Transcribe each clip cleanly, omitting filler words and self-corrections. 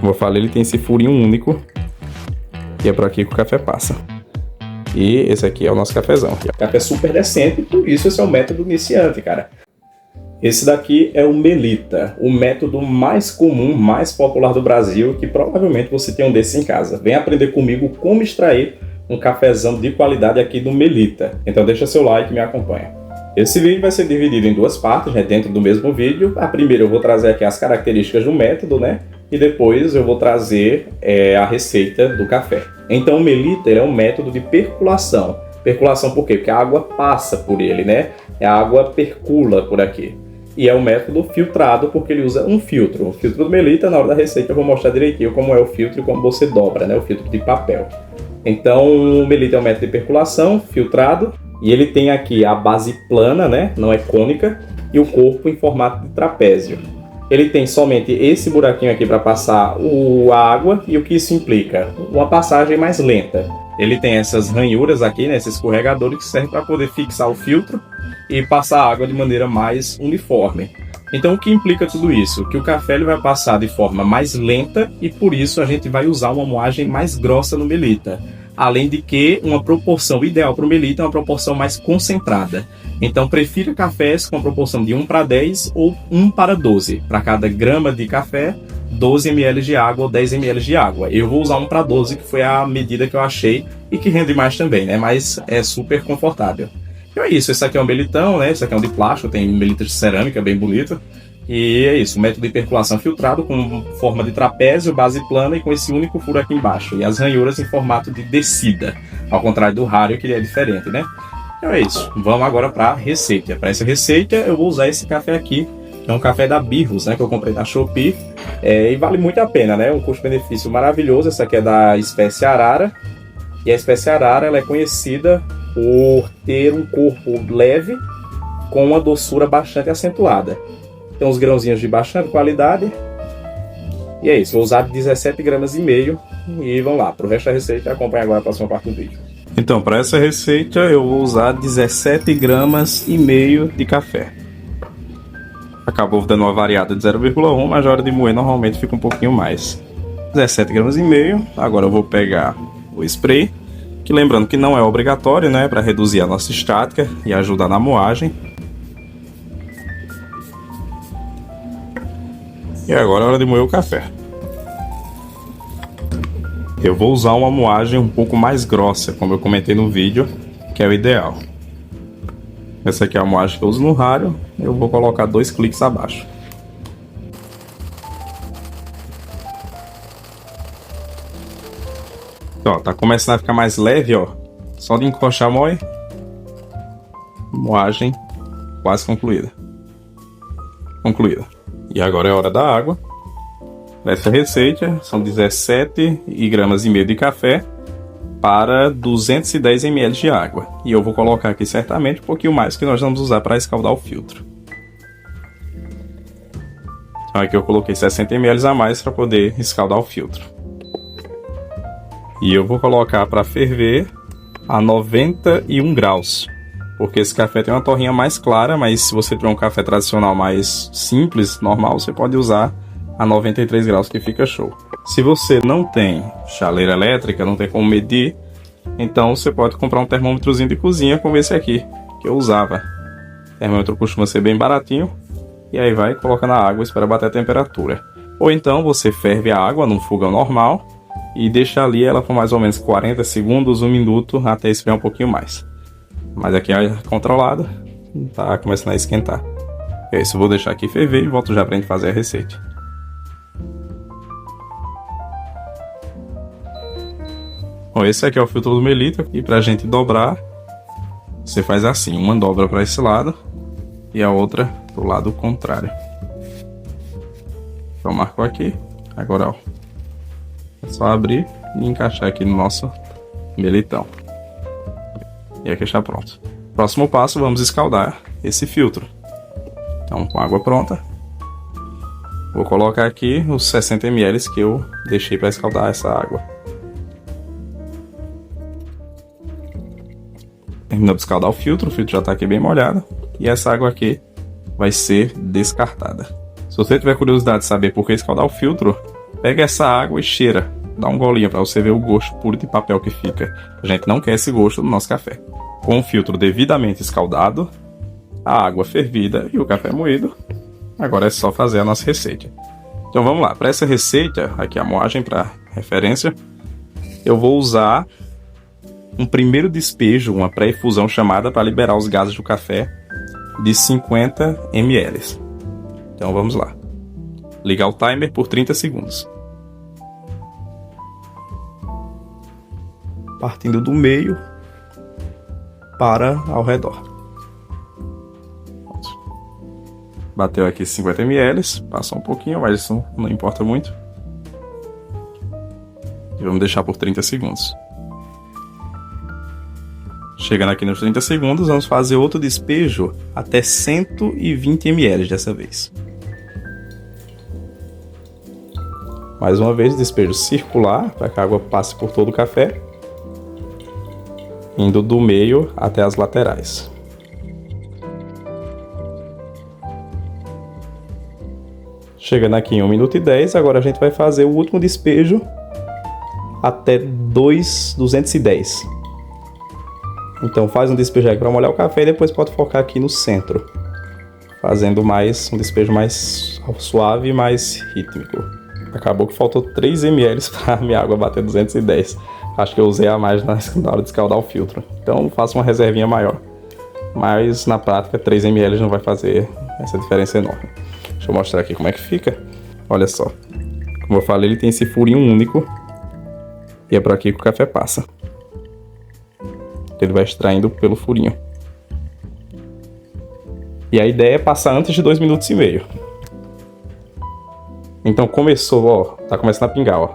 Como eu falei, ele tem esse furinho único, que é por aqui que o café passa. E esse aqui é o nosso cafezão. O café é super decente, por isso esse é o método iniciante, cara. Esse daqui é o Melita, o método mais comum, mais popular do Brasil, que provavelmente você tem um desses em casa. Vem aprender comigo como extrair um cafezão de qualidade aqui do Melita. Então deixa seu like e me acompanha. Esse vídeo vai ser dividido em duas partes, né, dentro do mesmo vídeo. A primeira eu vou trazer aqui as características do método, né? E depois eu vou trazer a receita do café. Então o Melita é um método de percolação. Percolação por quê? Porque a água passa por ele, né? A água percula por aqui. E é um método filtrado porque ele usa um filtro. O filtro do Melita, na hora da receita eu vou mostrar direitinho como é o filtro e como você dobra, né? O filtro de papel. Então o Melita é um método de percolação filtrado. E ele tem aqui a base plana, né? Não é cônica. E o corpo em formato de trapézio. Ele tem somente esse buraquinho aqui para passar a água. E o que isso implica? Uma passagem mais lenta. Ele tem essas ranhuras aqui, né? Esses escorregadores que servem para poder fixar o filtro e passar a água de maneira mais uniforme. Então o que implica tudo isso? Que o café ele vai passar de forma mais lenta e por isso a gente vai usar uma moagem mais grossa no Melita. Além de que uma proporção ideal para o Melita é uma proporção mais concentrada. Então prefira cafés com a proporção de 1:10 ou 1:12. Para cada grama de café, 12 ml de água ou 10 ml de água. Eu vou usar 1:12, que foi a medida que eu achei e que rende mais também, né? Mas é super confortável. Então é isso, esse aqui é um melitão, né? Esse aqui é um de plástico, tem melita de cerâmica, bem bonito. E é isso, método de percolação filtrado com forma de trapézio, base plana e com esse único furo aqui embaixo. E as ranhuras em formato de descida, ao contrário do rário, que ele é diferente, né? Então é isso, vamos agora para a receita. Para essa receita eu vou usar esse café aqui, que é um café da Birros, né? Que eu comprei na Shopee. E vale muito a pena, né? Um custo-benefício maravilhoso. Essa aqui é da espécie arara. E a espécie arara ela é conhecida por ter um corpo leve com uma doçura bastante acentuada. Tem uns grãozinhos de bastante qualidade. E é isso, vou usar 17,5 gramas. E vamos lá, para o resto da receita acompanha agora a próxima parte do vídeo. Então, para essa receita eu vou usar 17,5 gramas de café. Acabou dando uma variada de 0,1, mas na hora de moer normalmente fica um pouquinho mais. 17,5 gramas. Agora eu vou pegar o spray, que lembrando que não é obrigatório, né, para reduzir a nossa estática e ajudar na moagem. E agora é hora de moer o café. Eu vou usar uma moagem um pouco mais grossa, como eu comentei no vídeo, que é o ideal. Essa aqui é a moagem que eu uso no rário, eu vou colocar 2 cliques abaixo. Ó, tá começando a ficar mais leve, ó. Só de encoxar moe. Moagem quase concluída. E agora é hora da água. Nessa receita são 17,5 gramas de café para 210 ml de água. E eu vou colocar aqui certamente um pouquinho mais que nós vamos usar para escaldar o filtro. Então aqui eu coloquei 60 ml a mais para poder escaldar o filtro. E eu vou colocar para ferver a 91 graus. Porque esse café tem uma torrinha mais clara, mas se você tiver um café tradicional mais simples, normal, você pode usar a 93 graus que fica show. Se você não tem chaleira elétrica, não tem como medir, então você pode comprar um termômetrozinho de cozinha como esse aqui, que eu usava. O termômetro costuma ser bem baratinho, e aí vai, coloca na água e espera bater a temperatura. Ou então você ferve a água num fogão normal e deixa ali ela por mais ou menos 40 segundos, 1 minuto, até esfriar um pouquinho mais. Mas aqui é controlado, tá começando a esquentar. É isso, eu vou deixar aqui ferver e volto já pra gente fazer a receita. Bom, esse aqui é o filtro do Melita, e pra gente dobrar, você faz assim, uma dobra para esse lado e a outra pro lado contrário. Então marcou aqui, agora ó, é só abrir e encaixar aqui no nosso melitão. E aqui está pronto. Próximo passo, vamos escaldar esse filtro. Então com a água pronta, vou colocar aqui os 60 ml que eu deixei para escaldar essa água. Terminou de escaldar o filtro já está aqui bem molhado. E essa água aqui vai ser descartada. Se você tiver curiosidade de saber por que escaldar o filtro, Pega essa água e cheira. Dá um golinho para você ver o gosto puro de papel que fica. A gente não quer esse gosto no nosso café. Com o filtro devidamente escaldado, a água fervida e o café moído, agora é só fazer a nossa receita. Então vamos lá. Para essa receita, aqui a moagem para referência, eu vou usar um primeiro despejo, uma pré-infusão chamada para liberar os gases do café de 50 ml. Então vamos lá. Ligar o timer por 30 segundos. Partindo do meio para ao redor. Bateu aqui 50 ml, passou um pouquinho, mas isso não importa muito. E vamos deixar por 30 segundos. Chegando aqui nos 30 segundos, vamos fazer outro despejo até 120 ml dessa vez. Mais uma vez, despejo circular, para que a água passe por todo o café, indo do meio até as laterais. Chegando aqui em 1 minuto e 10, agora a gente vai fazer o último despejo até 210. Então faz um despejo aqui para molhar o café e depois pode focar aqui no centro, fazendo um despejo mais suave e mais rítmico. Acabou que faltou 3 ml para a minha água bater 210. Acho que eu usei a mais na hora de escaldar o filtro. Então faço uma reservinha maior. Mas na prática 3 ml não vai fazer essa diferença enorme. Deixa eu mostrar aqui como é que fica. Olha só. Como eu falei, ele tem esse furinho único. E é por aqui que o café passa. Ele vai extraindo pelo furinho. E a ideia é passar antes de 2 minutos e meio. Então começou, ó. Tá começando a pingar, ó.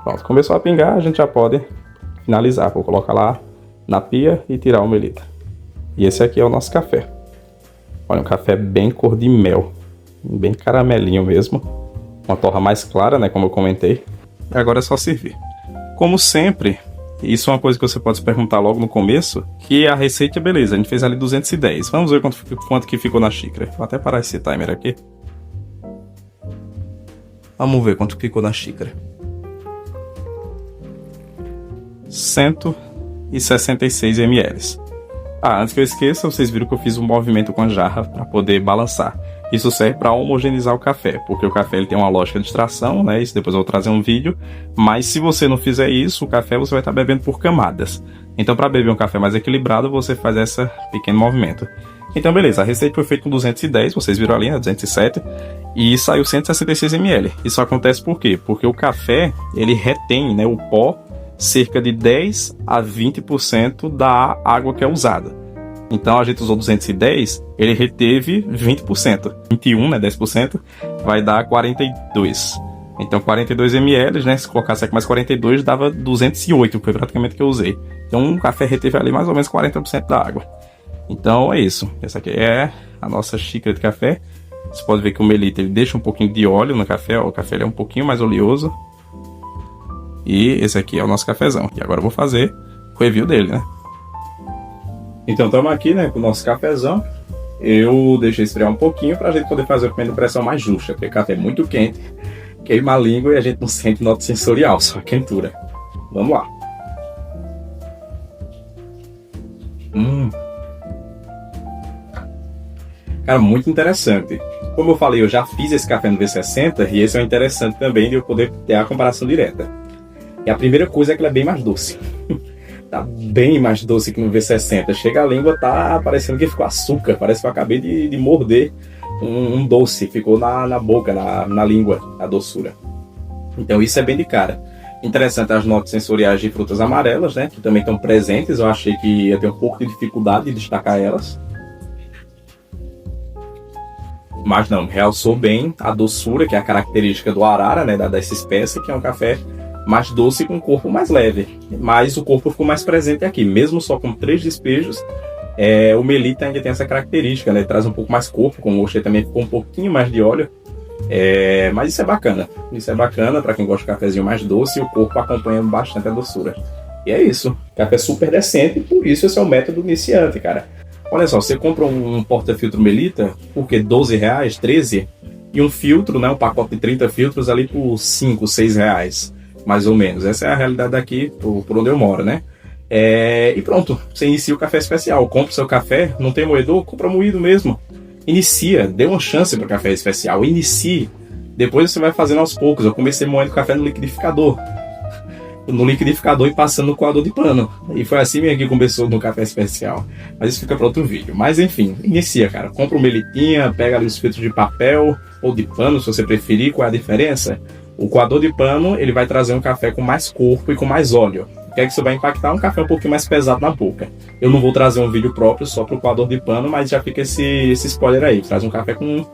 Pronto, começou a pingar, a gente já pode finalizar. Vou colocar lá na pia e tirar o melita. E esse aqui é o nosso café. Olha, um café bem cor de mel. Bem caramelinho mesmo. Uma torra mais clara, né, como eu comentei. E agora é só servir. Como sempre, isso é uma coisa que você pode se perguntar logo no começo, que a receita, beleza, a gente fez ali 210. Vamos ver quanto que ficou na xícara. Vou até parar esse timer aqui. Vamos ver quanto ficou na xícara. 166 ml. Antes que eu esqueça, vocês viram que eu fiz um movimento com a jarra para poder balançar. Isso serve para homogeneizar o café, porque o café ele tem uma lógica de extração, né? Isso depois eu vou trazer um vídeo. Mas se você não fizer isso, o café você vai estar bebendo por camadas. Então, para beber um café mais equilibrado, você faz esse pequeno movimento. Então, beleza, a receita foi feita com 210, vocês viram ali, né? 207, e saiu 166 ml. Isso acontece por quê? Porque o café, ele retém, né, o pó, cerca de 10 a 20% da água que é usada. Então a gente usou 210, ele reteve 20%. 21, né, 10%, vai dar 42. Então 42 ml, né, se colocasse aqui mais 42, dava 208, que foi praticamente o que eu usei. Então o café reteve ali mais ou menos 40% da água. Então é isso. Essa aqui é a nossa xícara de café. Você pode ver que o melita ele deixa um pouquinho de óleo no café, ó, o café ele é um pouquinho mais oleoso. E esse aqui é o nosso cafezão. E agora eu vou fazer o review dele, né? Então estamos aqui, né, com o nosso cafezão. Eu deixei esfriar um pouquinho para a gente poder fazer a primeira impressão mais justa, porque o café é muito quente, queima a língua e a gente não sente nota sensorial, só a quentura. Vamos lá. Cara, muito interessante. Como eu falei, eu já fiz esse café no V60 e esse é interessante também de eu poder ter a comparação direta. E a primeira coisa é que ele é bem mais doce. Tá bem mais doce que no V60. Chega a língua, tá parecendo que ficou açúcar. Parece que eu acabei de morder um doce. Ficou na boca, na língua, a doçura. Então isso é bem de cara. Interessante as notas sensoriais de frutas amarelas, né? Que também estão presentes. Eu achei que ia ter um pouco de dificuldade de destacar elas. Mas não, realçou bem a doçura, que é a característica do arara, né? Dessa espécie, que é um café mais doce com um corpo mais leve, mas o corpo ficou mais presente aqui, mesmo só com 3 despejos. O melita ainda tem essa característica, né? Traz um pouco mais corpo, como eu gostei também, ficou um pouquinho mais de óleo, mas isso é bacana para quem gosta de cafezinho mais doce, e o corpo acompanha bastante a doçura. E é isso, café super decente, por isso esse é o método iniciante, cara. Olha só, você compra um porta-filtro melita, por que R$12, 13, e um filtro, né, um pacote de 30 filtros ali por 5, 6 reais, mais ou menos. Essa é a realidade daqui, por onde eu moro, né? E pronto, você inicia o café especial. Compra o seu café, não tem moedor, compra moído mesmo. Inicia, dê uma chance para o café especial, inicie. Depois você vai fazendo aos poucos. Eu comecei moendo café no liquidificador. E passando no coador de pano. E foi assim mesmo que começou no café especial. Mas isso fica para outro vídeo. Mas enfim, inicia, cara. Compra uma melitinha, pega ali os filtros de papel ou de pano, se você preferir. Qual é a diferença? O coador de pano, ele vai trazer um café com mais corpo e com mais óleo. O que é que isso vai impactar? Um café um pouquinho mais pesado na boca. Eu não vou trazer um vídeo próprio só para o coador de pano, mas já fica esse spoiler aí. Traz um café com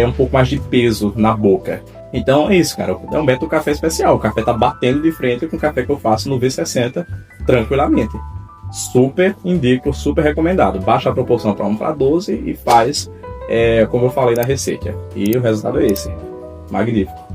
um pouco mais de peso na boca. Então é isso, cara. É um método café especial. O café tá batendo de frente com o café que eu faço no V60 tranquilamente. Super indico, super recomendado. Baixa a proporção para 1:12 e faz como eu falei na receita. E o resultado é esse. Magnífico.